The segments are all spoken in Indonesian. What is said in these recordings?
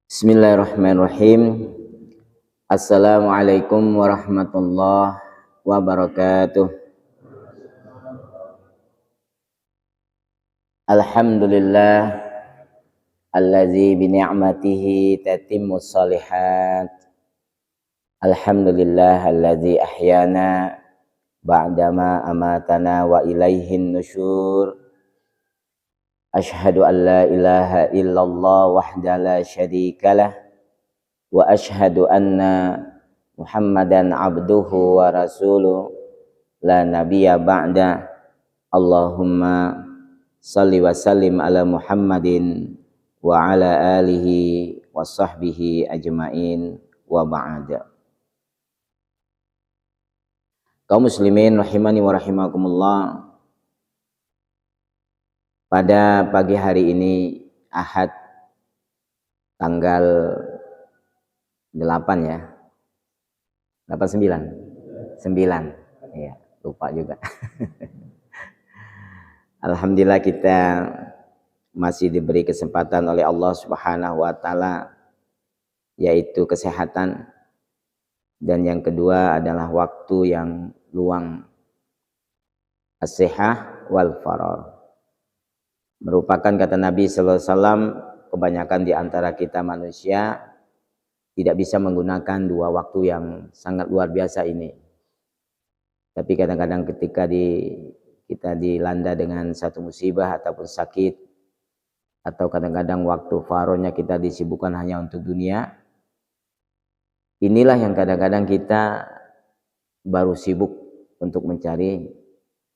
Bismillahirrahmanirrahim. Assalamualaikum warahmatullahi wabarakatuh. Alhamdulillah allazi bi ni'matihi tatimmus shalihat. Alhamdulillah allazi ahyana ba'dama amatana wa ilaihin nusyur. Ashhadu an la ilaha illallah wahdahu la syarikalah wa ashhadu anna Muhammadan abduhu wa rasuluh la nabiyya ba'da. Allahumma salli wa sallim ala Muhammadin wa ala alihi wa sahbihi ajmain wa ba'da. Kaum muslimin rahimani wa rahimakumullah. Pada pagi hari ini Ahad tanggal 8 ya. 8 9. Iya, lupa juga. Alhamdulillah kita masih diberi kesempatan oleh Allah Subhanahu wa taala yaitu kesehatan, dan yang kedua adalah waktu yang luang. As-sihah wal faragh. Merupakan kata Nabi sallallahu alaihi wasallam, kebanyakan di antara kita manusia tidak bisa menggunakan dua waktu yang sangat luar biasa ini. Tapi kadang-kadang ketika kita dilanda dengan satu musibah ataupun sakit, atau kadang-kadang waktu faronya kita disibukkan hanya untuk dunia, inilah yang kadang-kadang kita baru sibuk untuk mencari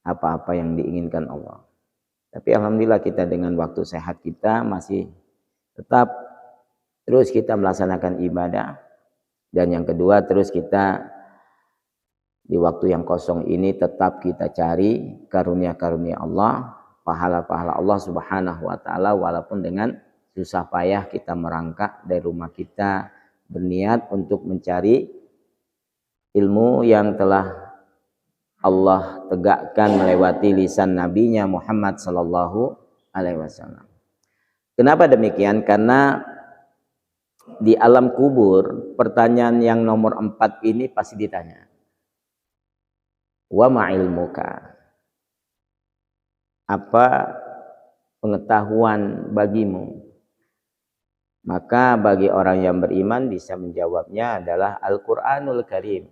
apa-apa yang diinginkan Allah. Tapi alhamdulillah kita dengan waktu sehat kita masih tetap terus kita melaksanakan ibadah. Dan yang kedua, terus kita di waktu yang kosong ini tetap kita cari karunia-karunia Allah, pahala-pahala Allah Subhanahu wa taala, walaupun dengan susah payah kita merangkak dari rumah kita berniat untuk mencari ilmu yang telah Allah tegakkan melewati lisan nabinya Muhammad sallallahu alaihi wasallam. Kenapa demikian? Karena di alam kubur pertanyaan yang nomor 4 ini pasti ditanya. Wa ma'ilmuka? Apa pengetahuan bagimu? Maka bagi orang yang beriman bisa menjawabnya adalah Al-Qur'anul Karim.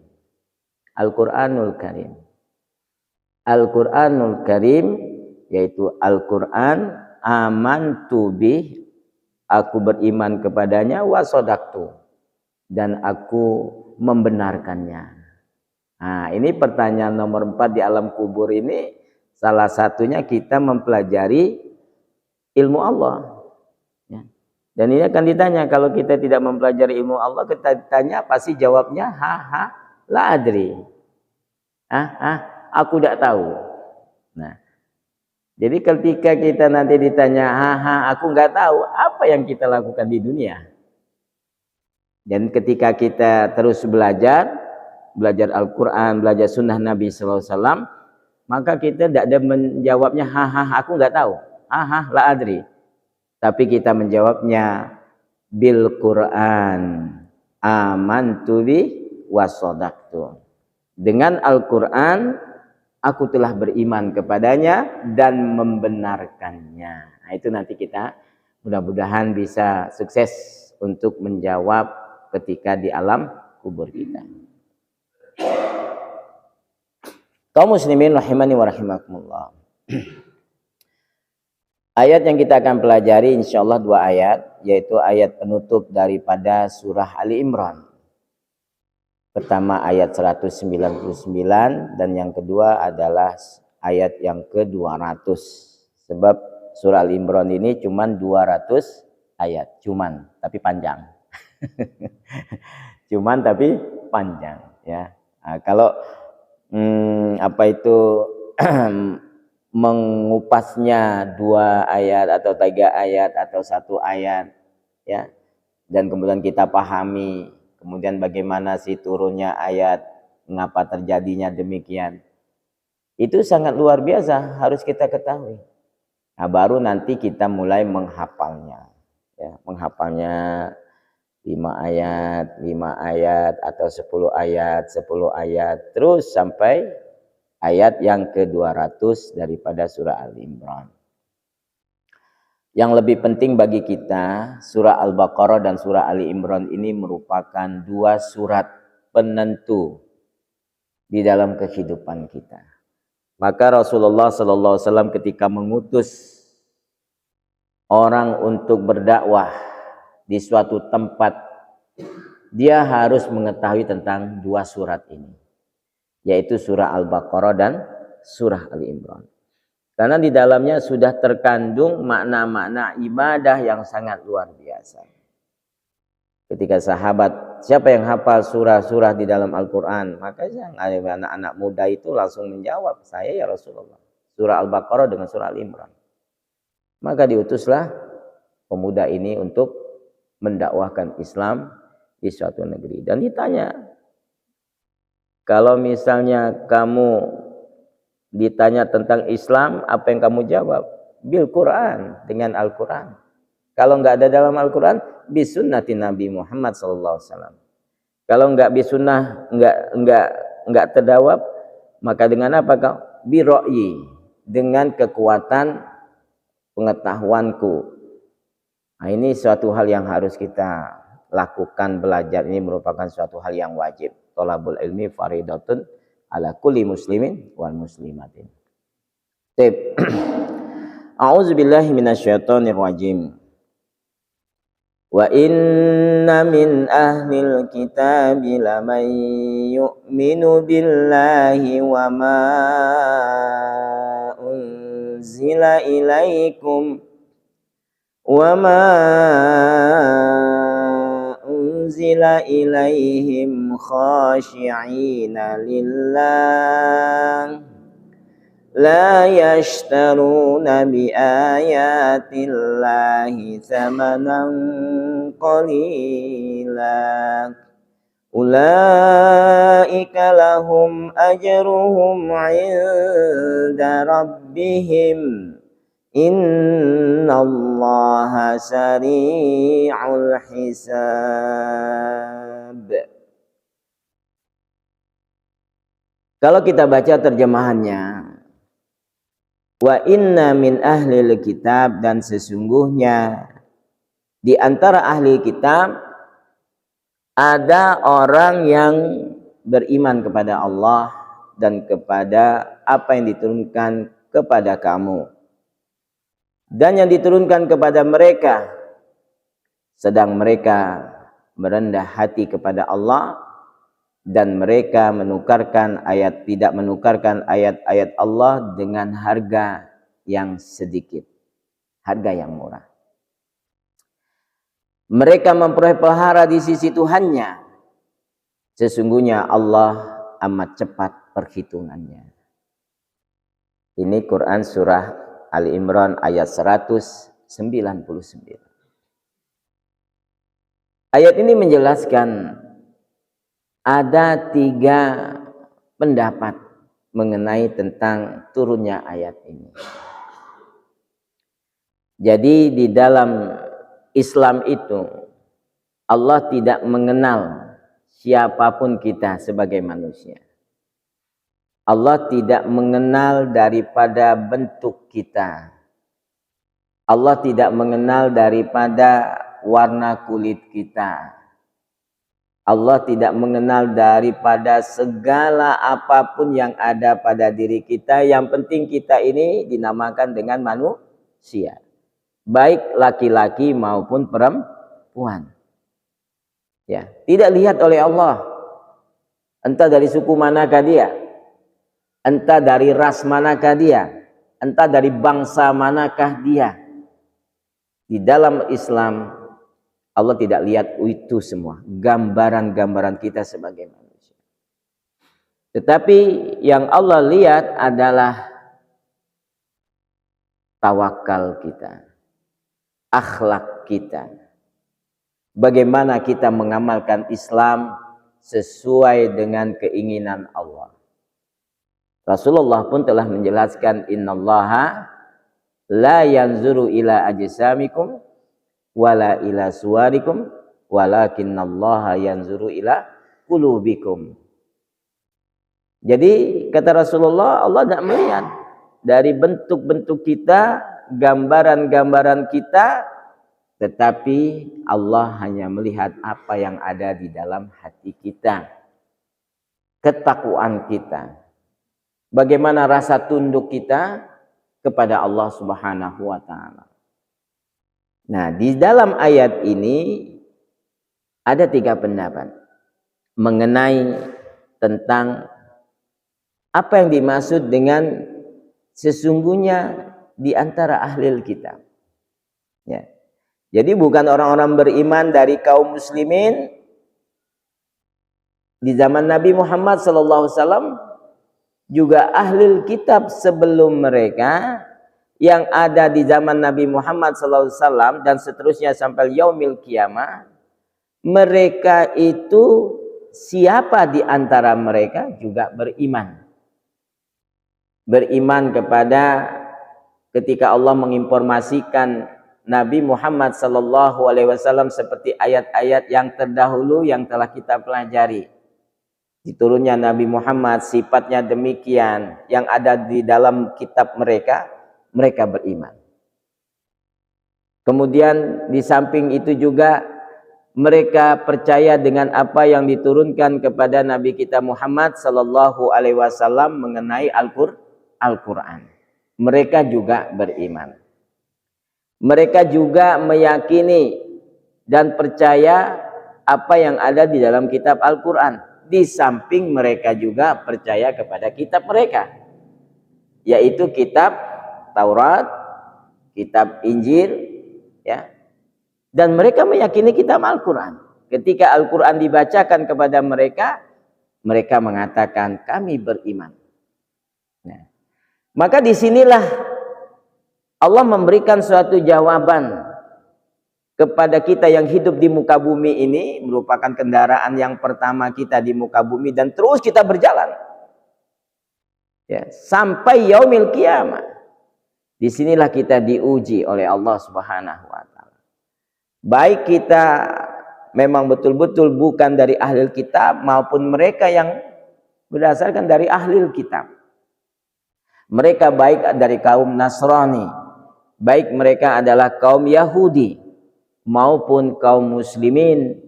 Al-Qur'anul Karim. Al-Qur'anul Karim yaitu Al-Qur'an, amantu bih, aku beriman kepadanya, wa shadaqtu, dan aku membenarkannya. Nah, ini pertanyaan nomor 4 di alam kubur ini, salah satunya kita mempelajari ilmu Allah. Ya. Dan ini akan ditanya, kalau kita tidak mempelajari ilmu Allah, kita ditanya pasti jawabnya la adri. Aku tidak tahu. Nah, jadi ketika kita nanti ditanya, aku nggak tahu, apa yang kita lakukan di dunia? Dan ketika kita terus belajar Al-Quran, belajar sunnah Nabi sallallahu alaihi wasallam, maka kita tidak ada menjawabnya, aku nggak tahu, la adri. Tapi kita menjawabnya bil Quran, amantu bi wa shadaqtu. Dengan Al-Quran, aku telah beriman kepadanya dan membenarkannya. Nah, itu nanti kita mudah-mudahan bisa sukses untuk menjawab ketika di alam kubur kita. Kaum muslimin rahimani wa rahimakumullah. Ayat yang kita akan pelajari insyaallah 2 ayat, yaitu ayat penutup daripada surah Ali Imran. Pertama ayat 199 dan yang kedua adalah ayat yang ke-200. Sebab surah Al-Imran ini cuman 200 ayat, tapi panjang. tapi panjang ya. Nah, kalau mengupasnya 2 ayat atau 3 ayat atau 1 ayat ya, dan kemudian kita pahami kemudian bagaimana sih turunnya ayat, mengapa terjadinya demikian, itu sangat luar biasa, harus kita ketahui. Nah, baru nanti kita mulai menghafalnya ya, menghafalnya 5 ayat, 5 ayat atau 10 ayat, 10 ayat terus sampai ayat yang ke-200 daripada surah Al-Imran. Yang lebih penting bagi kita, surah Al-Baqarah dan surah Ali Imran ini merupakan 2 surat penentu di dalam kehidupan kita. Maka Rasulullah SAW ketika mengutus orang untuk berdakwah di suatu tempat, dia harus mengetahui tentang 2 surat ini, yaitu surah Al-Baqarah dan surah Ali Imran. Karena di dalamnya sudah terkandung makna-makna ibadah yang sangat luar biasa. Ketika sahabat, siapa yang hafal surah-surah di dalam Al-Quran? Maka anak-anak muda itu langsung menjawab, saya ya Rasulullah, surah Al-Baqarah dengan surah Al-Imran. Maka diutuslah pemuda ini untuk mendakwahkan Islam di suatu negeri. Dan ditanya, kalau misalnya kamu ditanya tentang Islam, apa yang kamu jawab? Bil Quran, dengan Al-Quran. Kalau nggak ada dalam Al-Quran, bisunnati Nabi Muhammad SAW. Kalau nggak bisunnah, nggak terdawab, maka dengan apa kau? Biro'yi, dengan kekuatan pengetahuanku. Nah, ini suatu hal yang harus kita lakukan. Belajar ini merupakan suatu hal yang wajib. Thalabul ilmi faridatun ala kulli muslimin wal muslimatin. A'udzubillahi minasyaitonir rajim. Wa inna min ahlil kitabi laman yu'minu billahi wa ma unzila ilaikum wa ma unzila ilaihim khashi'ina lillah la yashtaruna bi ayatillahi thamanan qalila ulaika lahum ajruhum 'inda rabbihim innallaha sari'ul hisab. Kalau kita baca terjemahannya, wa inna min ahlil kitab, dan sesungguhnya di antara ahli kitab ada orang yang beriman kepada Allah dan kepada apa yang diturunkan kepada kamu, dan yang diturunkan kepada mereka, sedang mereka merendah hati kepada Allah dan mereka tidak menukarkan ayat-ayat Allah dengan harga yang sedikit, harga yang murah. Mereka memperoleh pahala di sisi Tuhannya. Sesungguhnya Allah amat cepat perhitungannya. Ini Quran surah Ali Imran ayat 199. Ayat ini menjelaskan ada 3 pendapat mengenai tentang turunnya ayat ini. Jadi di dalam Islam itu Allah tidak mengenal siapapun kita sebagai manusia. Allah tidak mengenal daripada bentuk kita. Allah tidak mengenal daripada warna kulit kita. Allah tidak mengenal daripada segala apapun yang ada pada diri kita. Yang penting kita ini dinamakan dengan manusia, baik laki-laki maupun perempuan. Ya, tidak lihat oleh Allah entah dari suku manakah dia, entah dari ras manakah dia, entah dari bangsa manakah dia. Di dalam Islam Allah tidak lihat itu semua, gambaran-gambaran kita sebagai manusia. Tetapi yang Allah lihat adalah tawakal kita, akhlak kita. Bagaimana kita mengamalkan Islam sesuai dengan keinginan Allah. Rasulullah pun telah menjelaskan, innallaha la yanzuru ila ajsamikum wala ila suwarikum walakinallaha yanzuru ila qulubikum. Jadi kata Rasulullah, Allah tidak melihat dari bentuk-bentuk kita, gambaran-gambaran kita, tetapi Allah hanya melihat apa yang ada di dalam hati kita, ketakwaan kita, bagaimana rasa tunduk kita kepada Allah Subhanahu wa taala. Nah, di dalam ayat ini ada 3 pendapat mengenai tentang apa yang dimaksud dengan sesungguhnya di antara ahli kitab. Ya. Jadi bukan orang-orang beriman dari kaum muslimin di zaman Nabi Muhammad SAW, juga ahli kitab sebelum mereka yang ada di zaman Nabi Muhammad SAW dan seterusnya sampai yaumil kiamah. Mereka itu siapa di antara mereka juga beriman. Beriman kepada ketika Allah menginformasikan Nabi Muhammad SAW seperti ayat-ayat yang terdahulu yang telah kita pelajari. Diturunnya Nabi Muhammad, sifatnya demikian, yang ada di dalam kitab mereka, mereka beriman. Kemudian di samping itu juga mereka percaya dengan apa yang diturunkan kepada Nabi kita Muhammad SAW mengenai Al-Quran. Mereka juga beriman. Mereka juga meyakini dan percaya apa yang ada di dalam kitab Al-Quran. Di samping mereka juga percaya kepada kitab mereka, yaitu kitab Taurat, kitab Injil, ya. Dan mereka meyakini kitab Al-Quran. Ketika Al-Quran dibacakan kepada mereka, mereka mengatakan kami beriman. Nah, maka disinilah Allah memberikan suatu jawaban kepada kita yang hidup di muka bumi ini, merupakan kendaraan yang pertama kita di muka bumi, dan terus kita berjalan ya, sampai yaumil kiamah. Disinilah kita diuji oleh Allah Subhanahu wa taala. Baik kita memang betul-betul bukan dari ahli kitab maupun mereka yang berdasarkan dari ahli kitab. Mereka baik dari kaum Nasrani, baik mereka adalah kaum Yahudi maupun kaum muslimin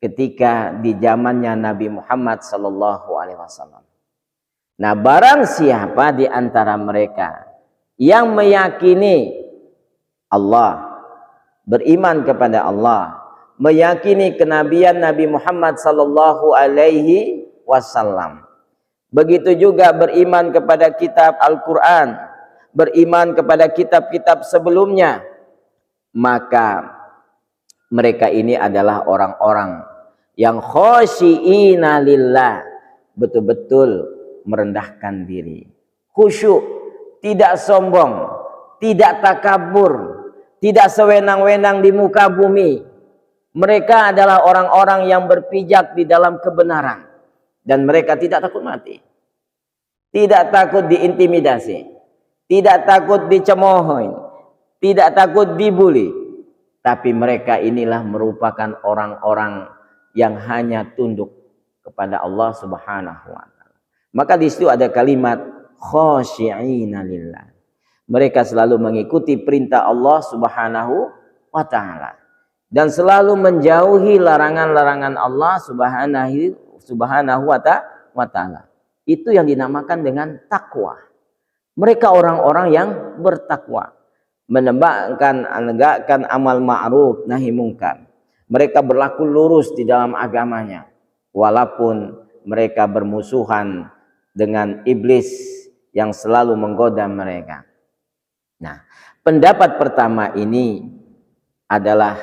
ketika di zamannya Nabi Muhammad SAW. Nah, barang siapa di antara mereka yang meyakini Allah, beriman kepada Allah, meyakini kenabian Nabi Muhammad SAW, begitu juga beriman kepada kitab Al-Quran, beriman kepada kitab-kitab sebelumnya, maka mereka ini adalah orang-orang yang khosyi'ina lillah, betul-betul merendahkan diri, khusyuk, tidak sombong, tidak takabur, tidak sewenang-wenang di muka bumi. Mereka adalah orang-orang yang berpijak di dalam kebenaran, dan mereka tidak takut mati, tidak takut diintimidasi, tidak takut dicemoohin, tidak takut dibully. Tapi mereka inilah merupakan orang-orang yang hanya tunduk kepada Allah Subhanahu wa taala. Maka di situ ada kalimat khosyi'ina lillah. Mereka selalu mengikuti perintah Allah Subhanahu wa taala dan selalu menjauhi larangan-larangan Allah Subhanahu wa taala. Itu yang dinamakan dengan takwa. Mereka orang-orang yang bertakwa, menegakkan amal ma'ruf nahi mungkar. Mereka berlaku lurus di dalam agamanya, walaupun mereka bermusuhan dengan iblis yang selalu menggoda mereka. Nah, pendapat pertama ini adalah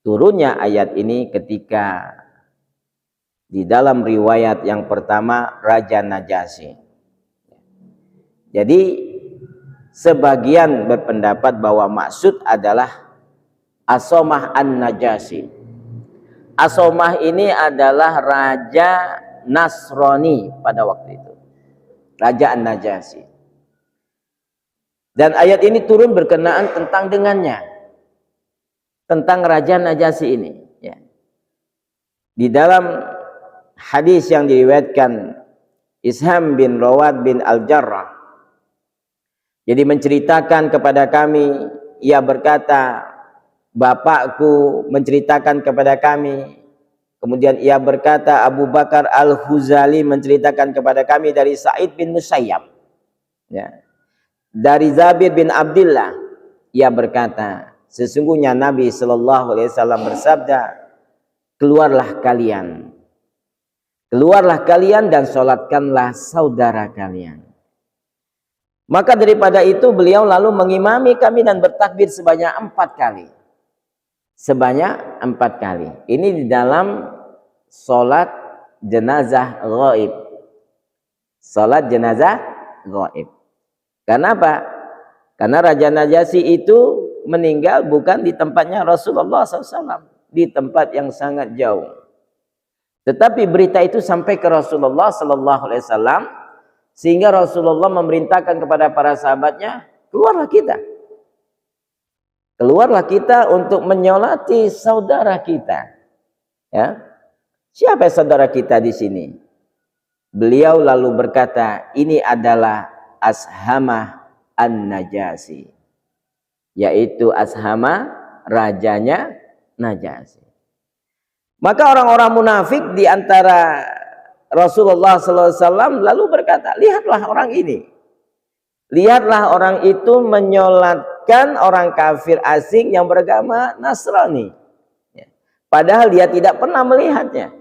turunnya ayat ini ketika di dalam riwayat yang pertama Raja Najasyi. Jadi sebagian berpendapat bahwa maksud adalah As-Somah An-Najasyi. As-Somah ini adalah Raja Nasrani pada waktu itu, Raja An-Najasyi. Dan ayat ini turun berkenaan tentang dengannya, tentang Raja Najasyi ini, Di dalam hadis yang diriwayatkan Isham bin Rawad bin Al-Jarrah, jadi menceritakan kepada kami, ia berkata, bapakku menceritakan kepada kami, kemudian ia berkata, Abu Bakar Al-Huzali menceritakan kepada kami dari Sa'id bin Musayyab, ya, dari Zabir bin Abdullah, ia berkata, sesungguhnya Nabi Shallallahu Alaihi Wasallam bersabda, keluarlah kalian dan sholatkanlah saudara kalian. Maka daripada itu beliau lalu mengimami kami dan bertakbir sebanyak 4 kali. Sebanyak 4 kali. Ini di dalam sholat jenazah ghaib. Sholat jenazah ghaib. Kenapa? Karena Raja Najasyi itu meninggal bukan di tempatnya Rasulullah SAW, di tempat yang sangat jauh. Tetapi berita itu sampai ke Rasulullah SAW, sehingga Rasulullah memerintahkan kepada para sahabatnya, keluarlah kita untuk menyolati saudara kita. Ya, siapa saudara kita di sini? Beliau lalu berkata, ini adalah Ashamah An-Najasyi, yaitu Ashamah rajanya Najasyi. Maka orang-orang munafik di antara Rasulullah SAW lalu berkata, lihatlah orang ini. Lihatlah orang itu menyolatkan orang kafir asing yang beragama Nasrani. Padahal dia tidak pernah melihatnya.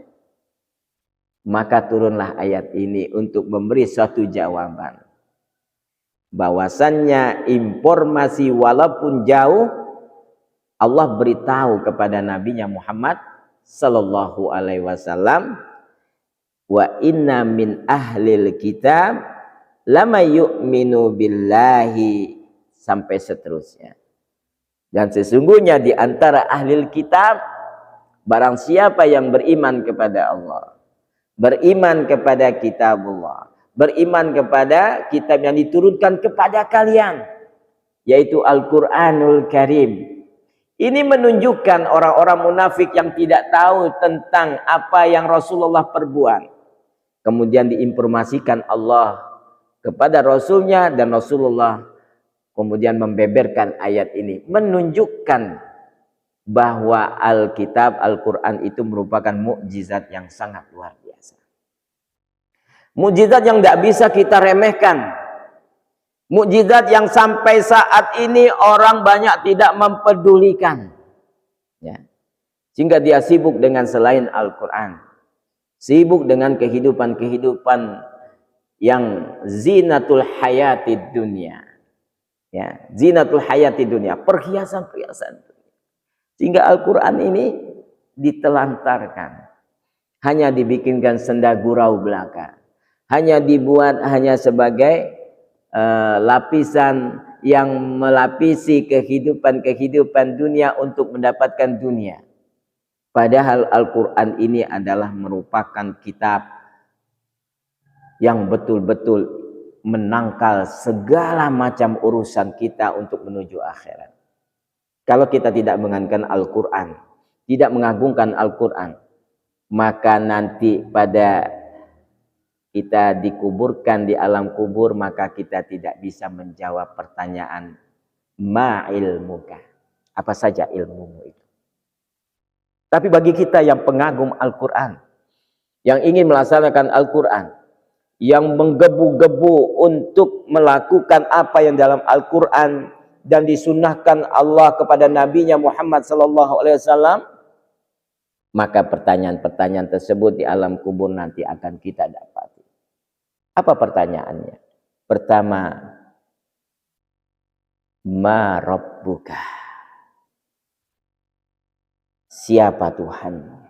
Maka turunlah ayat ini untuk memberi suatu jawaban. Bahwasannya informasi walaupun jauh, Allah beritahu kepada Nabi-Nya Muhammad Sallallahu Alaihi Wasallam, wa inna min ahlil kitab lama yu'minu billahi, sampai seterusnya. Dan sesungguhnya di antara ahlil kitab, barang siapa yang beriman kepada Allah, beriman kepada kitabullah, beriman kepada kitab yang diturunkan kepada kalian, yaitu Al-Quranul Karim. Ini menunjukkan orang-orang munafik yang tidak tahu tentang apa yang Rasulullah perbuat. Kemudian diinformasikan Allah kepada Rasulnya, dan Rasulullah kemudian membeberkan ayat ini. Menunjukkan bahwa Alkitab, Al-Quran itu merupakan mukjizat yang sangat luar biasa. Mukjizat yang tidak bisa kita remehkan. Mukjizat yang sampai saat ini orang banyak tidak mempedulikan, ya. Sehingga dia sibuk dengan selain Al-Quran, sibuk dengan kehidupan-kehidupan yang zinatul hayatid dunia, ya, zinatul hayatid dunia, perhiasan-perhiasan. Sehingga Al-Quran ini ditelantarkan, hanya dibikinkan senda gurau belaka, hanya dibuat hanya sebagai lapisan yang melapisi kehidupan dunia untuk mendapatkan dunia. Padahal Al-Quran ini adalah merupakan kitab yang betul-betul menangkal segala macam urusan kita untuk menuju akhirat. Kalau kita tidak mengagungkan Al-Quran, tidak mengagungkan Al-Quran, maka nanti pada kita dikuburkan di alam kubur, maka kita tidak bisa menjawab pertanyaan ma ilmuka, apa saja ilmumu itu. Tapi bagi kita yang pengagum Al-Quran, yang ingin melaksanakan Al-Quran, yang menggebu-gebu untuk melakukan apa yang dalam Al-Quran dan disunnahkan Allah kepada Nabi-Nya Muhammad SAW, maka pertanyaan-pertanyaan tersebut di alam kubur nanti akan kita dapati. Apa pertanyaannya? Pertama, ma rabbuka, siapa Tuhan?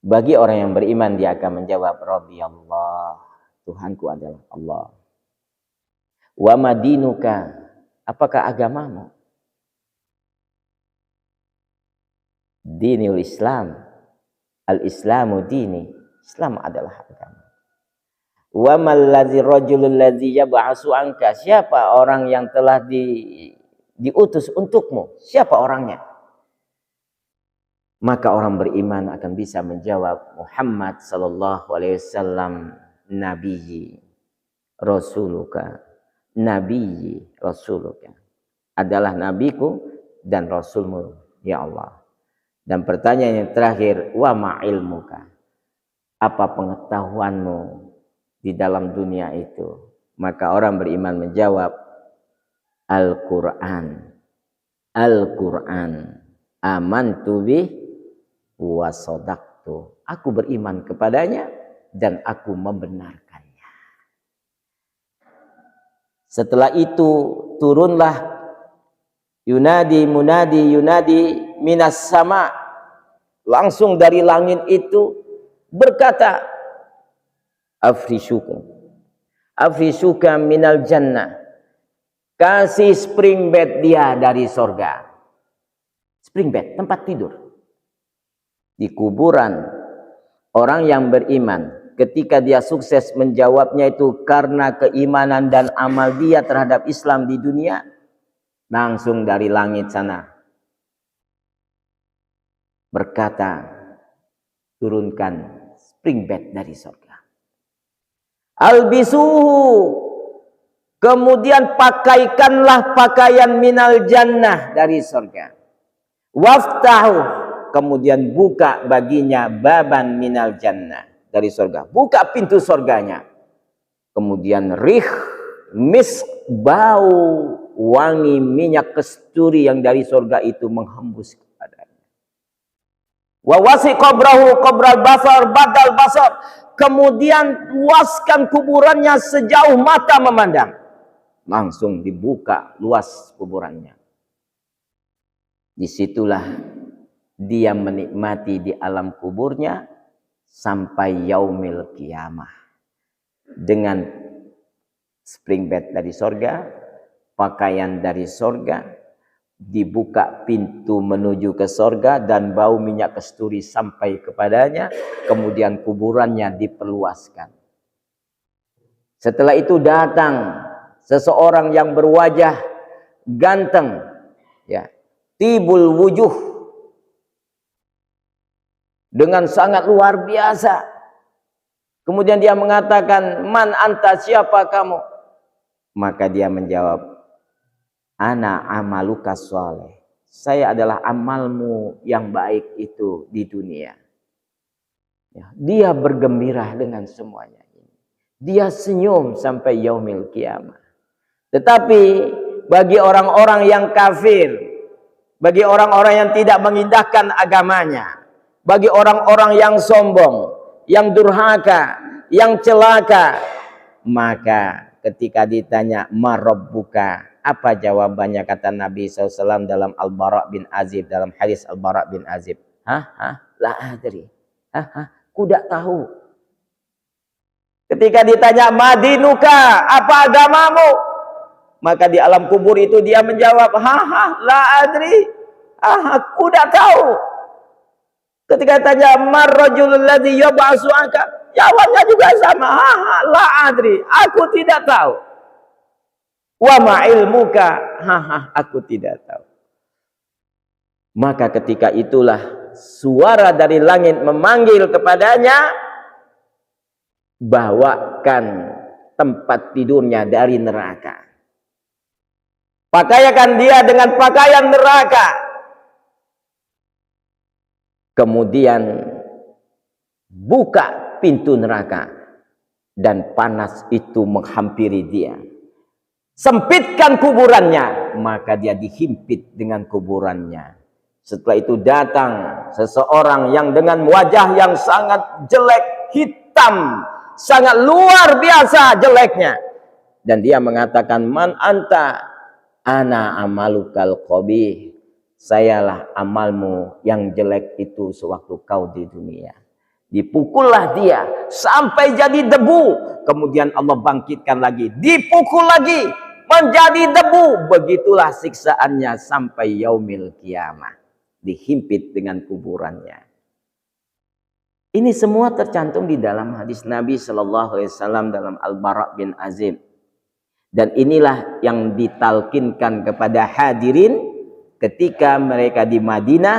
Bagi orang yang beriman, dia akan menjawab, Rabbi Allah, Tuhanku adalah Allah. Wa madinuka, apakah agamamu? Dinul Islam, al-Islamu dini, Islam adalah agama. Wa mallazi rajulul ladzi yab'asu anka, siapa orang yang telah diutus untukmu? Siapa orangnya? maka orang beriman akan bisa menjawab Muhammad sallallahu alaihi wasallam nabiyyi rasuluka, nabiyyi rasuluka, adalah nabiku dan rasulmu ya Allah. Dan pertanyaan yang terakhir, wa ma ilmuka, apa pengetahuanmu di dalam dunia itu? Maka orang beriman menjawab Al-Quran, Al-Quran, amantu bih wa sadaqtu, aku beriman kepadanya dan aku membenarkannya. Setelah itu turunlah yunadi munadi yunadi minas sama, langsung dari langit itu berkata afrishuka minal jannah, kasih spring bed dia dari sorga. Spring bed, tempat tidur di kuburan. Orang yang beriman ketika dia sukses menjawabnya itu karena keimanan dan amal dia terhadap Islam di dunia, langsung dari langit sana berkata, turunkan spring bed dari surga. Albisuhu, kemudian pakaikanlah pakaian minal jannah dari surga. Waftahu, kemudian buka baginya baban minal jannah dari surga. Buka pintu surganya. Kemudian rih misk, bau wangi minyak kasturi yang dari surga itu menghembus kepadanya. Wa wasi qabrahu qabral basar badal basar, kemudian luaskan kuburannya sejauh mata memandang. Langsung dibuka luas kuburannya. Disitulah dia menikmati di alam kuburnya sampai yaumil qiyamah dengan spring bed dari sorga, pakaian dari sorga, dibuka pintu menuju ke sorga dan bau minyak kasturi sampai kepadanya, kemudian kuburannya diperluaskan. Setelah itu datang seseorang yang berwajah ganteng, ya, tibul wujuh, dengan sangat luar biasa. Kemudian dia mengatakan, man anta, siapa kamu? Maka dia menjawab, ana amaluka sholeh, saya adalah amalmu yang baik itu di dunia. Ya, dia bergembira dengan semuanya ini. Dia senyum sampai yaumil qiyamah. Tetapi bagi orang-orang yang kafir, bagi orang-orang yang tidak mengindahkan agamanya, bagi orang-orang yang sombong, yang durhaka, yang celaka, maka ketika ditanya marabbuka, apa jawabannya? Kata Nabi SAW dalam Al-Bara' bin Azib, dalam hadis Al-Bara' bin Azib, la adri, kudak tahu. Ketika ditanya madinuka, apa agamamu? Maka di alam kubur itu dia menjawab, la adri, aku tidak tahu. Ketika tanya marrajulul ladzi yab'asu anka, jawabnya juga sama, la adri, aku tidak tahu. Wa ma ilmuka, aku tidak tahu. Maka ketika itulah suara dari langit memanggil kepadanya, bawakan tempat tidurnya dari neraka. Pakaikan dia dengan pakaian neraka. Kemudian buka pintu neraka dan panas itu menghampiri dia. Sempitkan kuburannya, maka dia dihimpit dengan kuburannya. Setelah itu datang seseorang yang dengan wajah yang sangat jelek, hitam, sangat luar biasa jeleknya. Dan dia mengatakan, man anta, ana amalukal qabih, sayalah amalmu yang jelek itu sewaktu kau di dunia. Dipukullah dia sampai jadi debu, kemudian Allah bangkitkan lagi, dipukul lagi menjadi debu. Begitulah siksaannya sampai yaumil qiyamah, dihimpit dengan kuburannya. Ini semua tercantum di dalam hadis Nabi Shallallahu Alaihi Wasallam dalam Al-Bara' bin Azib. Dan inilah yang ditalkinkan kepada hadirin ketika mereka di Madinah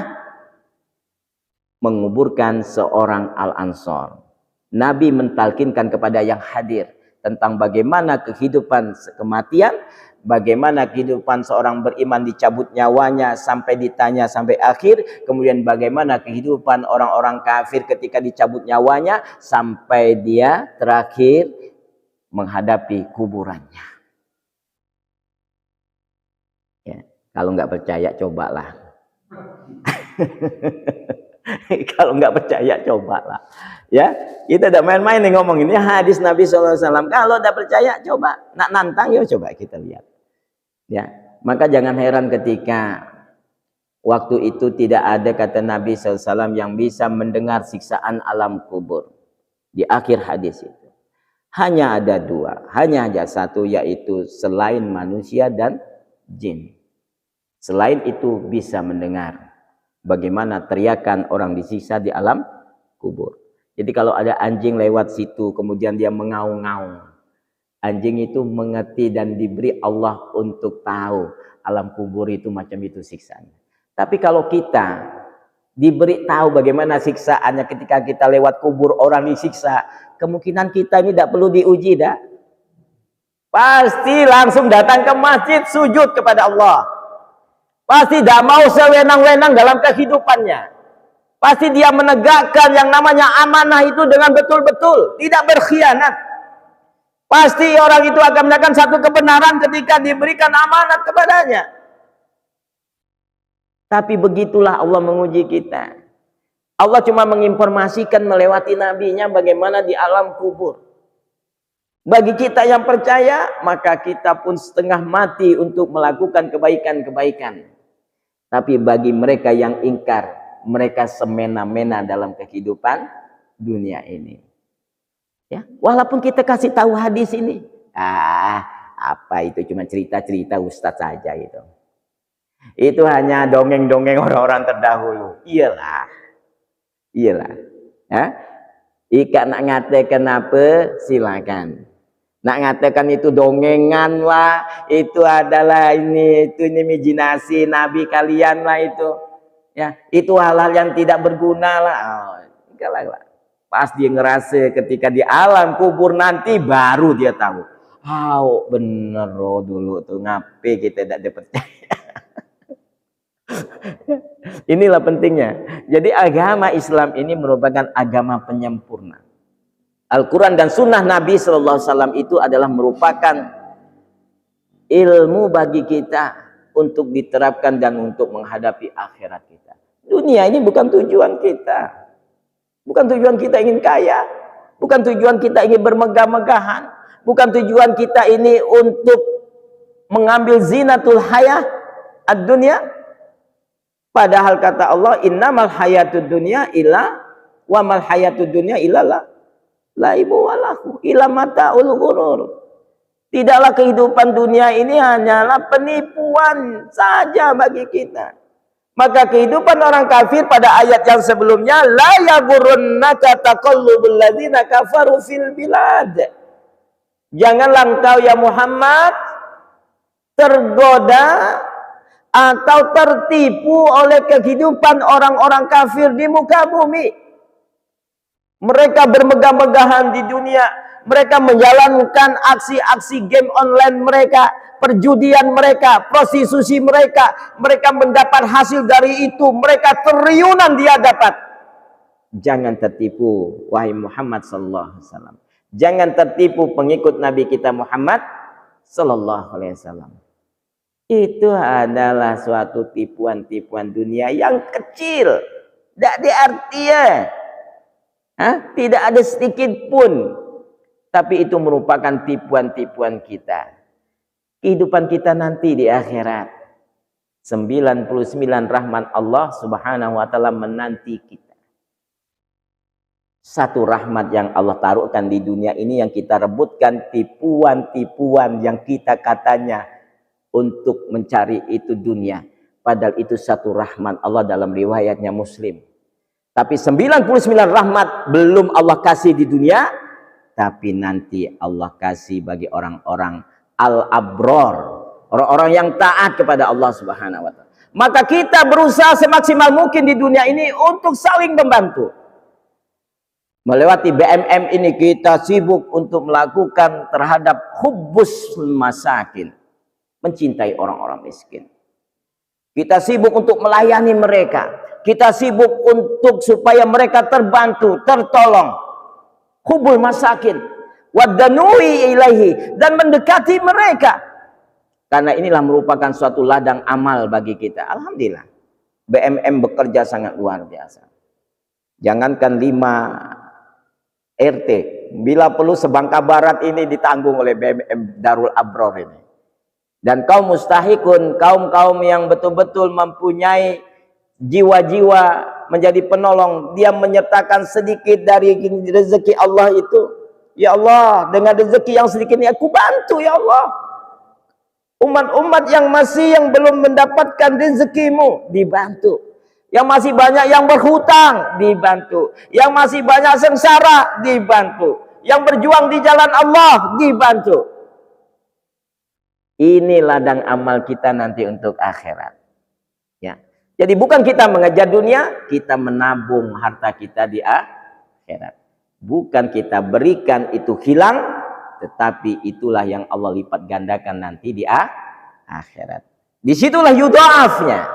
menguburkan seorang Al-Ansor. Nabi mentalkinkan kepada yang hadir tentang bagaimana kehidupan kematian, bagaimana kehidupan seorang beriman dicabut nyawanya sampai ditanya sampai akhir, kemudian bagaimana kehidupan orang-orang kafir ketika dicabut nyawanya sampai dia terakhir menghadapi kuburannya. Ya, kalau nggak percaya cobalah. Kalau nggak percaya cobalah. Ya, kita tidak main-main nih ngomong ini hadis Nabi SAW. Kalau tidak percaya coba, nak nantang ya coba kita lihat. Ya, maka jangan heran ketika waktu itu tidak ada kata Nabi SAW yang bisa mendengar siksaan alam kubur. Di akhir hadis itu hanya ada dua, hanya ada satu, yaitu selain manusia dan jin. Selain itu bisa mendengar bagaimana teriakan orang disiksa di alam kubur. Jadi kalau ada anjing lewat situ kemudian dia mengaung-ngaung, anjing itu mengerti dan diberi Allah untuk tahu alam kubur itu macam itu siksanya. Tapi kalau kita diberi tahu bagaimana siksaannya ketika kita lewat kubur orang disiksa, kemungkinan kita ini tidak perlu diuji dah. Pasti langsung datang ke masjid sujud kepada Allah. Pasti tidak mau sewenang-wenang dalam kehidupannya. Pasti dia menegakkan yang namanya amanah itu dengan betul-betul, tidak berkhianat. Pasti orang itu akan mendapatkan satu kebenaran ketika diberikan amanat kepadanya. Tapi begitulah Allah menguji kita. Allah cuma menginformasikan melewati nabinya bagaimana di alam kubur. Bagi kita yang percaya, maka kita pun setengah mati untuk melakukan kebaikan-kebaikan. Tapi bagi mereka yang ingkar, mereka semena-mena dalam kehidupan dunia ini. Ya, walaupun kita kasih tahu hadis ini, apa itu cuma cerita-cerita ustadz saja itu. Itu hanya dongeng-dongeng orang-orang terdahulu. Iyalah. Ya. Ika nak ngatakan apa, silakan. Nak ngatakan itu dongengan lah, itu adalah ini imajinasi nabi kalian lah itu. Ya, itu hal-hal yang tidak berguna lah. Lah. Pas dia ngerasa ketika di alam kubur nanti baru dia tahu. Bener dulu tuh ngapain kita tidak dipercaya. Inilah pentingnya. Jadi agama Islam ini merupakan agama penyempurna. Al-Quran dan Sunnah Nabi SAW itu adalah merupakan ilmu bagi kita untuk diterapkan dan untuk menghadapi akhirat kita. Dunia ini bukan tujuan kita. Bukan tujuan kita ingin kaya. Bukan tujuan kita ingin bermegah-megahan. Bukan tujuan kita ini untuk mengambil zinatul hayah ad-dunya. Padahal kata Allah, innamal hayatud dunya illa wa mal hayatud dunya illa laibu walahu illa mata'ul ghurur. Tidaklah kehidupan dunia ini hanyalah penipuan saja bagi kita. Maka kehidupan orang kafir pada ayat yang sebelumnya, la yaghurrannaka taqallubul ladzina kafaru fil bilad. Janganlah engkau ya Muhammad tergoda atau tertipu oleh kehidupan orang-orang kafir di muka bumi. Mereka bermegah-megahan di dunia. Mereka menjalankan aksi-aksi game online mereka, perjudian mereka, prostitusi mereka. Mereka mendapat hasil dari itu. Mereka triliunan dia dapat. Jangan tertipu, wahai Muhammad sallallahu alaihi wasallam. Jangan tertipu pengikut Nabi kita Muhammad sallallahu alaihi wasallam. Itu adalah suatu tipuan-tipuan dunia yang kecil. Tidak diartikan. Tidak ada sedikit pun. Tapi itu merupakan tipuan-tipuan kita. Kehidupan kita nanti di akhirat. 99 rahmat Allah subhanahu wa ta'ala menanti kita. Satu rahmat yang Allah taruhkan di dunia ini yang kita rebutkan, tipuan-tipuan yang kita katanya untuk mencari itu dunia. Padahal itu satu rahmat Allah dalam riwayatnya Muslim. Tapi 99 rahmat belum Allah kasih di dunia. Tapi nanti Allah kasih bagi orang-orang al-abror. Orang-orang yang taat kepada Allah subhanahu wa ta'ala. Maka kita berusaha semaksimal mungkin di dunia ini untuk saling membantu. Melewati BMM ini kita sibuk untuk melakukan terhadap hubbus masakin, mencintai orang-orang miskin. Kita sibuk untuk melayani mereka. Kita sibuk untuk supaya mereka terbantu, tertolong. Hubbul masakin, wadanui ilaihi, dan mendekati mereka. Karena inilah merupakan suatu ladang amal bagi kita. Alhamdulillah. BMM bekerja sangat luar biasa. Jangankan 5 RT, bila perlu sebangka barat ini ditanggung oleh BMM Darul Abror ini. Dan kaum mustahikun, kaum-kaum yang betul-betul mempunyai jiwa-jiwa menjadi penolong, dia menyertakan sedikit dari rezeki Allah itu. Ya Allah, dengan rezeki yang sedikit ini aku bantu ya Allah. Umat-umat yang belum mendapatkan rezekimu dibantu. Yang masih banyak yang berhutang dibantu. Yang masih banyak sengsara dibantu. Yang berjuang di jalan Allah dibantu. Ini ladang amal kita nanti untuk akhirat. Ya. Jadi bukan kita mengejar dunia, kita menabung harta kita di akhirat. Bukan kita berikan itu hilang, tetapi itulah yang Allah lipat gandakan nanti di akhirat. Disitulah yudha'afnya.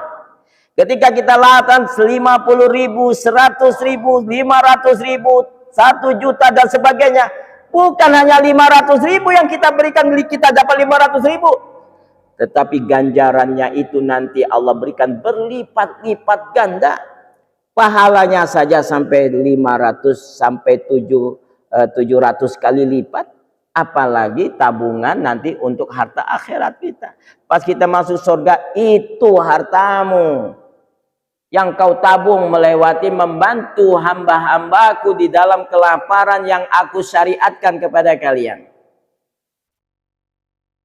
Ketika kita latan 50.000, 100.000, 500.000, 1 juta dan sebagainya, bukan hanya 500.000 yang kita berikan, kita dapat 500.000, tetapi ganjarannya itu nanti Allah berikan berlipat-lipat ganda. Pahalanya saja sampai 500 sampai 700 kali lipat. Apalagi tabungan nanti untuk harta akhirat kita. Pas kita masuk surga, itu hartamu yang kau tabung melewati membantu hamba-hambaku di dalam kelaparan yang aku syariatkan kepada kalian.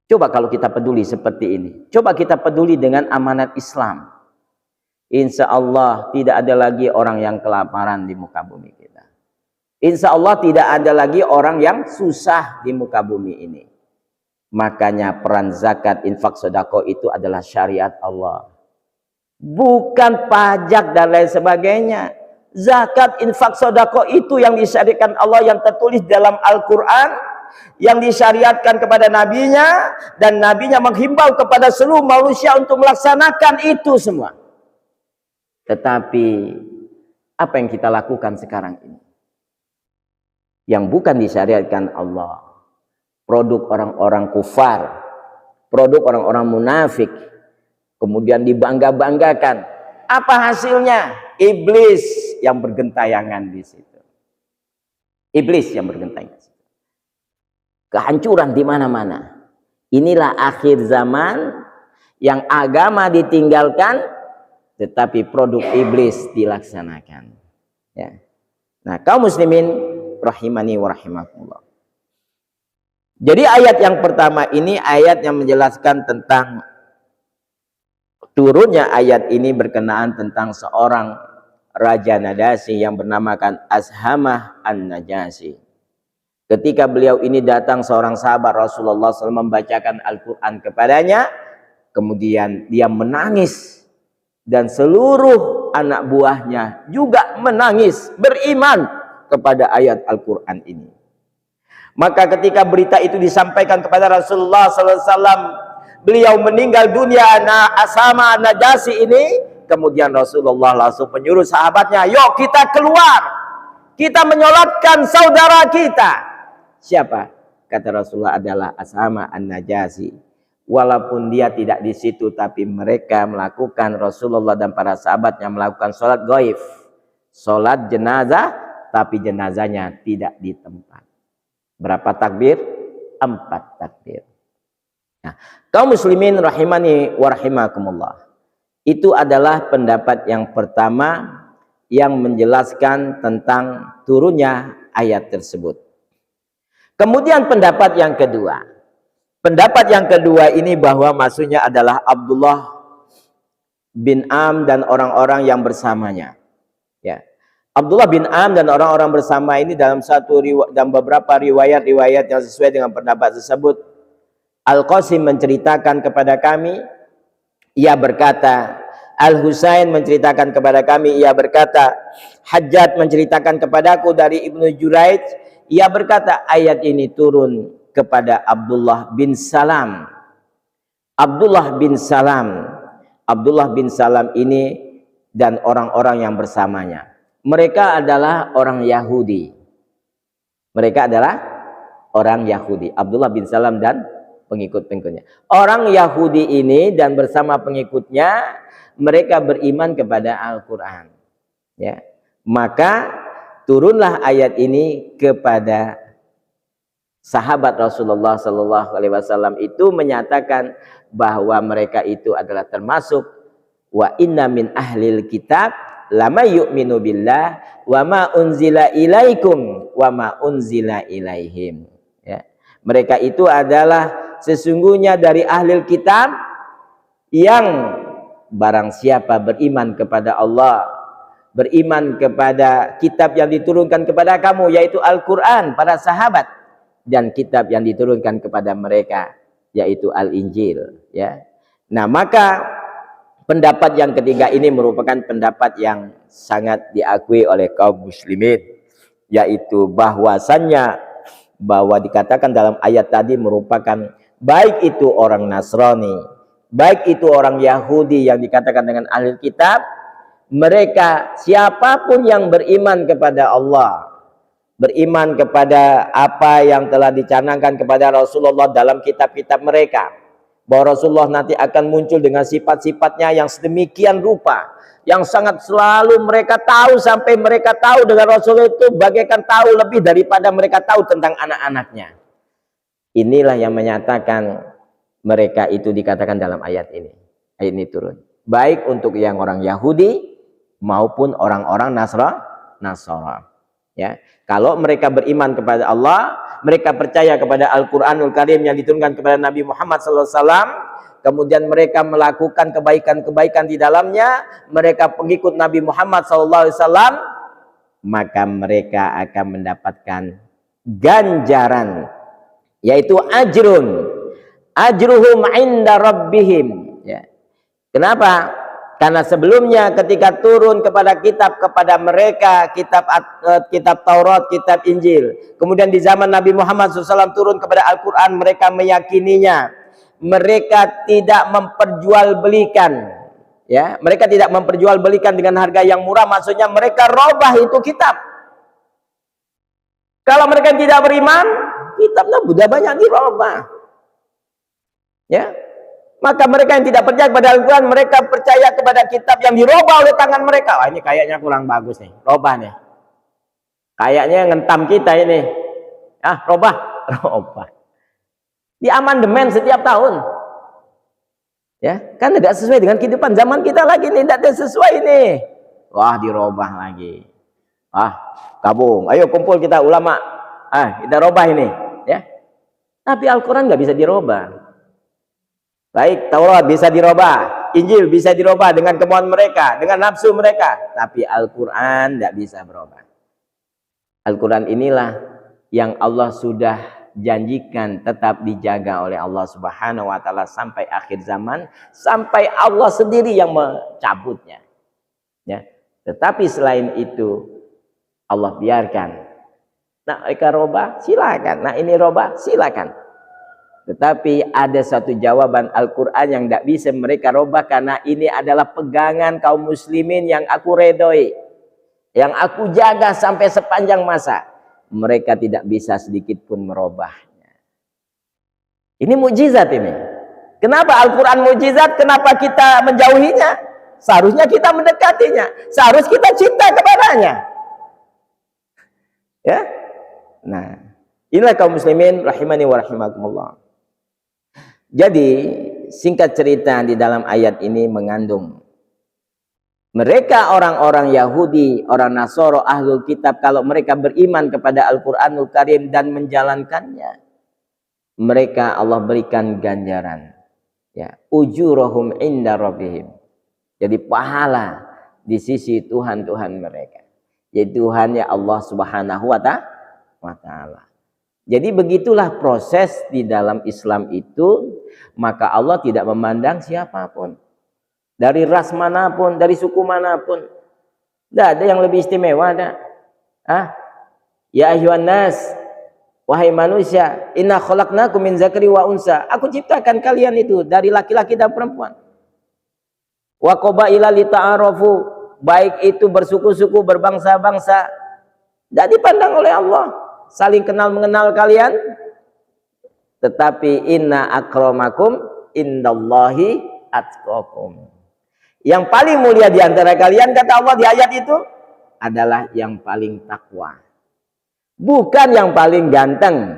Coba kalau kita peduli seperti ini. Coba kita peduli dengan amanat Islam. Insya Allah tidak ada lagi orang yang kelaparan di muka bumi kita. Insya Allah tidak ada lagi orang yang susah di muka bumi ini. Makanya peran zakat, infak, sedekah itu adalah syariat Allah. Bukan pajak dan lain sebagainya. Zakat, infak, sedekah itu yang disyariatkan Allah, yang tertulis dalam Al-Quran, yang disyariatkan kepada nabinya, dan nabinya menghimbau kepada seluruh manusia untuk melaksanakan itu semua. Tetapi apa yang kita lakukan sekarang ini? Yang bukan disyariatkan Allah, produk orang-orang kufar, produk orang-orang munafik, kemudian dibangga-banggakan. Apa hasilnya? Iblis yang bergentayangan di situ. Iblis yang bergentayangan. Kehancuran di mana-mana. Inilah akhir zaman yang agama ditinggalkan, tetapi produk iblis dilaksanakan. Ya. Nah, kaum muslimin rahimani wa rahimakumullah. Jadi ayat yang pertama ini ayat yang menjelaskan tentang turunnya ayat ini berkenaan tentang seorang Raja Najasyi yang bernamakan Ashamah An-Najasyi. Ketika beliau ini datang, seorang sahabat Rasulullah SAW membacakan Al-Quran kepadanya, kemudian dia menangis, dan seluruh anak buahnya juga menangis, beriman kepada ayat Al-Quran ini. Maka ketika berita itu disampaikan kepada Rasulullah SAW, beliau meninggal dunia, Ashamah An-Najasyi ini, kemudian Rasulullah langsung menyuruh sahabatnya, yuk kita keluar, kita menyolatkan saudara kita. Siapa? Kata Rasulullah adalah Ashamah An-Najasyi. Walaupun dia tidak di situ, tapi mereka melakukan, Rasulullah dan para sahabatnya melakukan sholat gaib, sholat jenazah, tapi jenazahnya tidak di tempat. Berapa takbir? 4 takbir. Nah, kaum muslimin rahimani wa rahimakumullah. Itu adalah pendapat yang pertama yang menjelaskan tentang turunnya ayat tersebut. Kemudian pendapat yang kedua. Pendapat yang kedua ini bahwa maksudnya adalah Abdullah bin Am dan orang-orang yang bersamanya. Ya. Abdullah bin Am dan orang-orang bersama ini dalam beberapa riwayat-riwayat yang sesuai dengan pendapat tersebut, Al-Qasim menceritakan kepada kami, ia berkata, Al-Husain menceritakan kepada kami, ia berkata, Hajjaj menceritakan kepadaku dari Ibnu Juraij, ia berkata, ayat ini turun kepada Abdullah bin Salam. Abdullah bin Salam. Abdullah bin Salam ini dan orang-orang yang bersamanya. Mereka adalah orang Yahudi. Mereka adalah orang Yahudi. Abdullah bin Salam dan pengikut-pengikutnya. Orang Yahudi ini dan bersama pengikutnya, mereka beriman kepada Al-Quran. Ya. Maka turunlah ayat ini kepada sahabat Rasulullah Sallallahu Alaihi Wasallam itu menyatakan bahwa mereka itu adalah termasuk wa inna min ahlil kitab lama yu'minu billah wa ma unzila ilaikum wa ma unzila ilaihim. Ya. Mereka itu adalah sesungguhnya dari ahlil kitab yang barang siapa beriman kepada Allah, beriman kepada kitab yang diturunkan kepada kamu, yaitu Al-Quran, para sahabat, dan kitab yang diturunkan kepada mereka, yaitu Al-Injil. Ya. Nah, maka pendapat yang ketiga ini merupakan pendapat yang sangat diakui oleh kaum muslimin, yaitu bahwasannya bahwa dikatakan dalam ayat tadi merupakan baik itu orang Nasrani, baik itu orang Yahudi yang dikatakan dengan ahli kitab, mereka siapapun yang beriman kepada Allah, beriman kepada apa yang telah dicanangkan kepada Rasulullah dalam kitab-kitab mereka, bahwa Rasulullah nanti akan muncul dengan sifat-sifatnya yang sedemikian rupa, yang sangat selalu mereka tahu, sampai mereka tahu dengan Rasulullah itu bagaikan tahu lebih daripada mereka tahu tentang anak-anaknya. Inilah yang menyatakan mereka itu dikatakan dalam ayat ini. Ayat ini turun baik untuk yang orang Yahudi maupun orang-orang Nasara. Ya, kalau mereka beriman kepada Allah, mereka percaya kepada Al-Quranul Karim yang diturunkan kepada Nabi Muhammad SAW, kemudian mereka melakukan kebaikan-kebaikan di dalamnya, mereka pengikut Nabi Muhammad SAW, maka mereka akan mendapatkan ganjaran, yaitu ajruhum inda rabbihim. Ya. Kenapa? Karena sebelumnya ketika turun kepada mereka kitab Taurat, kitab Injil, kemudian di zaman Nabi Muhammad SAW turun kepada Al-Quran, mereka meyakininya, mereka tidak memperjualbelikan, ya, mereka tidak memperjualbelikan dengan harga yang murah, maksudnya mereka robah itu kitab. Kalau mereka tidak beriman, kitabnya sudah banyak dirobah, ya. Maka mereka yang tidak percaya kepada Al-Quran, mereka percaya kepada kitab yang dirobah oleh tangan mereka. Wah, ini kayaknya kurang bagus nih, robah nih. Kayaknya ngentam kita ini. Ah, robah. Di amandemen setiap tahun. Ya, kan tidak sesuai dengan kehidupan zaman kita lagi nih, tidak sesuai ini. Wah, dirobah lagi. Ah, gabung. Ayo kumpul kita ulama. Ah, kita robah ini, ya. Tapi Al-Quran nggak bisa dirobah. Baik, Taurat bisa dirubah, Injil bisa dirubah dengan kemauan mereka, dengan nafsu mereka, tapi Al-Quran tidak bisa berubah. Al-Quran inilah yang Allah sudah janjikan tetap dijaga oleh Allah Subhanahu wa Ta'ala sampai akhir zaman, sampai Allah sendiri yang mencabutnya. Ya. Tetapi selain itu, Allah biarkan. Nah, mereka robah, silakan. Nah, ini robah, silakan. Tetapi ada satu jawaban Al-Quran yang tidak bisa mereka robah, karena ini adalah pegangan kaum muslimin yang aku redoi, yang aku jaga sampai sepanjang masa. Mereka tidak bisa sedikit pun merubahnya. Ini mukjizat ini. Kenapa Al-Quran mukjizat? Kenapa kita menjauhinya? Seharusnya kita mendekatinya. Seharusnya kita cinta kepadanya. Ya. Nah, inilah kaum muslimin rahimani wa rahimakumullah. Jadi singkat cerita, di dalam ayat ini mengandung mereka orang-orang Yahudi, orang Nasara, ahlul kitab, kalau mereka beriman kepada Al-Quranul Karim dan menjalankannya, mereka Allah berikan ganjaran, ya, ujurahum inda rabbihim, jadi pahala di sisi Tuhan mereka, yaitu Tuhannya Allah Subhanahu wa Ta'ala. Jadi begitulah proses di dalam Islam itu, maka Allah tidak memandang siapapun. dari ras manapun, dari suku manapun. Tidak ada yang lebih istimewa. Ada. Ya ayyuhan nas, wahai manusia, inna khalaqnakum min zakari wa unsa. Aku ciptakan kalian itu dari laki-laki dan perempuan. Wa qabaila lita'arafu, baik itu bersuku-suku, berbangsa-bangsa. Tidak dipandang oleh Allah, saling kenal mengenal kalian. Tetapi inna akramakum indallahi atqakum. Yang paling mulia di antara kalian, kata Allah di ayat itu, adalah yang paling takwa. Bukan yang paling ganteng,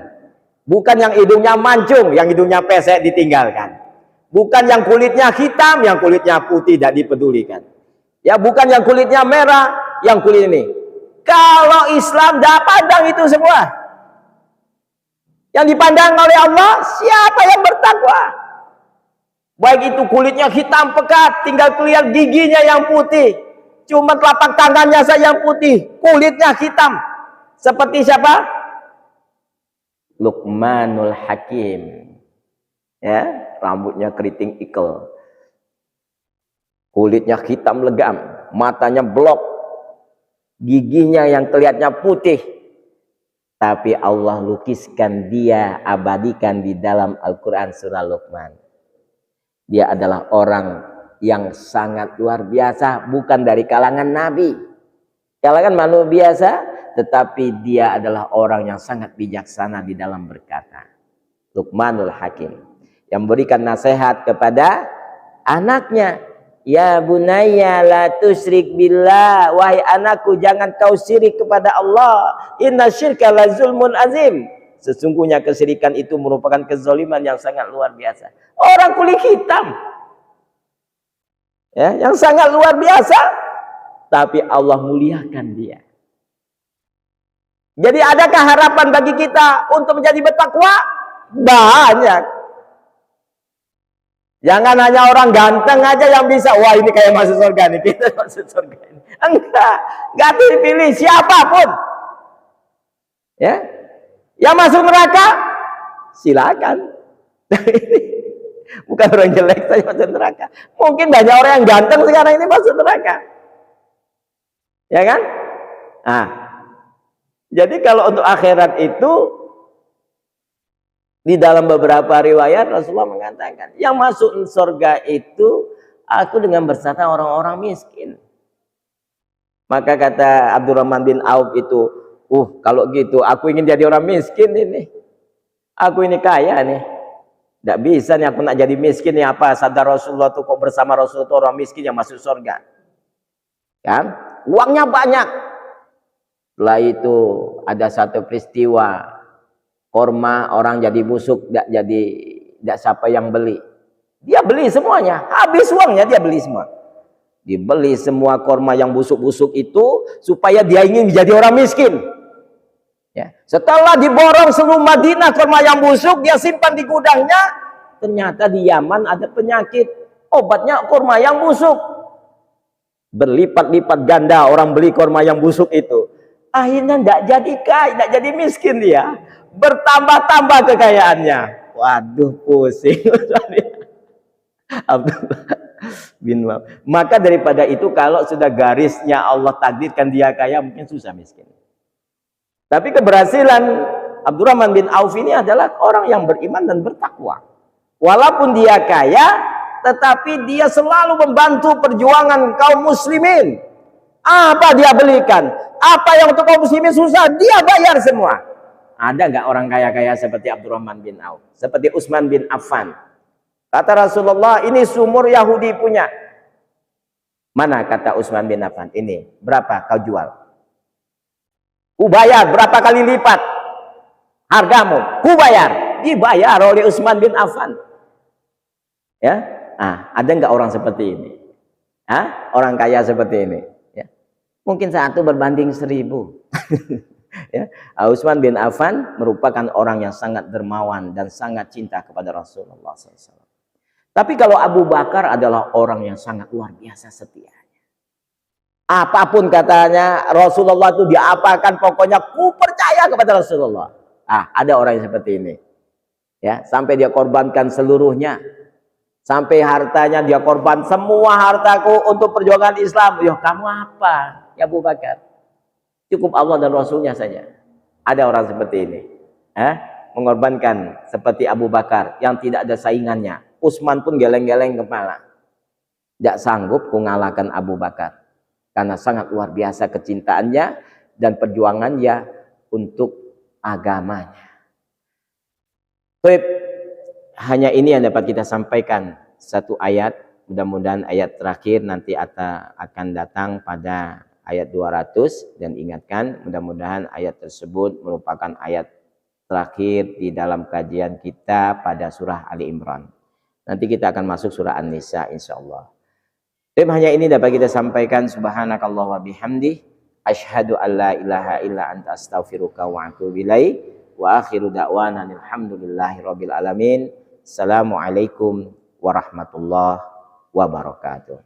bukan yang hidungnya mancung, yang hidungnya pesek ditinggalkan, bukan yang kulitnya hitam, yang kulitnya putih tidak dipedulikan, ya bukan yang kulitnya merah, yang kulit ini. Kalau Islam tidak pandang itu semua. Yang dipandang oleh Allah, siapa yang bertakwa, baik itu kulitnya hitam pekat, tinggal kelihatan giginya yang putih, cuma telapak tangannya saja yang putih, kulitnya hitam. Seperti siapa? Luqmanul Hakim. Ya, rambutnya keriting ikel. Kulitnya hitam legam, matanya blok. Giginya yang kelihatannya putih. Tapi Allah lukiskan dia, abadikan di dalam Al-Qur'an surah Luqman. Dia adalah orang yang sangat luar biasa, bukan dari kalangan nabi. Kalangan manusia biasa, tetapi dia adalah orang yang sangat bijaksana di dalam berkata. Luqmanul Hakim, yang memberikan nasihat kepada anaknya, ya bunayya la tusyrik billah, wahai anakku jangan kau syirik kepada Allah, inna syirka la zulmun azim, sesungguhnya kesyirikan itu merupakan kezaliman yang sangat luar biasa. Orang kulit hitam, ya, yang sangat luar biasa, tapi Allah muliakan dia. Jadi adakah harapan bagi kita untuk menjadi bertakwa? Banyak. Jangan hanya orang ganteng aja yang bisa, wah ini kayak masuk surga nih, kita masuk surga ini. Enggak dipilih siapapun. Ya. Yang masuk neraka silakan. Bukan orang jelek saja masuk neraka. Mungkin banyak orang yang ganteng sekarang ini masuk neraka. Ya kan? Nah, jadi kalau untuk akhirat itu, di dalam beberapa riwayat Rasulullah mengatakan, yang masuk surga itu aku dengan bersama orang-orang miskin. Maka kata Abdurrahman bin Auf itu, kalau gitu aku ingin jadi orang miskin ini. Aku ini kaya nih. Tidak bisa nih aku nak jadi miskin nih, apa sadar Rasulullah tuh kok bersama Rasulullah tuh orang miskin yang masuk surga. Kan? Uangnya banyak. Setelah itu ada satu peristiwa, korma orang jadi busuk, tidak siapa yang beli. Dia beli semuanya, habis uangnya dia beli semua. Dibeli semua korma yang busuk-busuk itu supaya dia ingin menjadi orang miskin. Ya. Setelah diborong seluruh Madinah korma yang busuk, dia simpan di gudangnya. Ternyata di Yaman ada penyakit, obatnya korma yang busuk. Berlipat-lipat ganda orang beli korma yang busuk itu. Akhirnya tidak jadi kaya, tidak jadi miskin dia. Bertambah-tambah kekayaannya. Waduh, pusing. Abdullah bin Wahab. Maka daripada itu, kalau sudah garisnya Allah takdirkan dia kaya, mungkin susah miskin. Tapi keberhasilan Abdurrahman bin Auf ini adalah orang yang beriman dan bertakwa. Walaupun dia kaya, tetapi dia selalu membantu perjuangan kaum muslimin. Apa dia belikan? Apa yang untuk kaum muslimin susah, dia bayar semua. Ada nggak orang kaya-kaya seperti Abdurrahman bin Auf, seperti Utsman bin Affan? Kata Rasulullah, ini sumur Yahudi punya. Mana kata Utsman bin Affan? Ini berapa kau jual? Ku bayar berapa kali lipat hargamu? Ku bayar. Dibayar oleh Utsman bin Affan. Ya, ada nggak orang seperti ini? Orang kaya seperti ini? Mungkin 1 berbanding 1000. Ya, Utsman bin Affan merupakan orang yang sangat dermawan dan sangat cinta kepada Rasulullah SAW. Tapi kalau Abu Bakar adalah orang yang sangat luar biasa setianya. Apapun katanya Rasulullah itu diapakan, pokoknya ku percaya kepada Rasulullah. Ada orang yang seperti ini. Ya, sampai dia korbankan seluruhnya. Sampai hartanya dia korban, semua hartaku untuk perjuangan Islam. Yoh, kamu apa ya Abu Bakar? Cukup Allah dan Rasulnya saja. Ada orang seperti ini, mengorbankan seperti Abu Bakar yang tidak ada saingannya. Utsman pun geleng-geleng kepala, tidak sanggup mengalahkan Abu Bakar karena sangat luar biasa kecintaannya dan perjuangannya untuk agamanya. Baik, hanya ini yang dapat kita sampaikan, satu ayat. Mudah-mudahan ayat terakhir nanti akan datang pada ayat 200, dan ingatkan mudah-mudahan ayat tersebut merupakan ayat terakhir di dalam kajian kita pada surah Ali Imran. Nanti kita akan masuk surah An-Nisa insyaallah. Dan hanya ini dapat kita sampaikan. Subhanakallah wa bihamdi, asyhadu an la ilaha illa anta astaghfiruka wa atubu ilaik. Wa akhiru da'wana alhamdulillahi rabbil alamin. Assalamualaikum warahmatullahi wabarakatuh.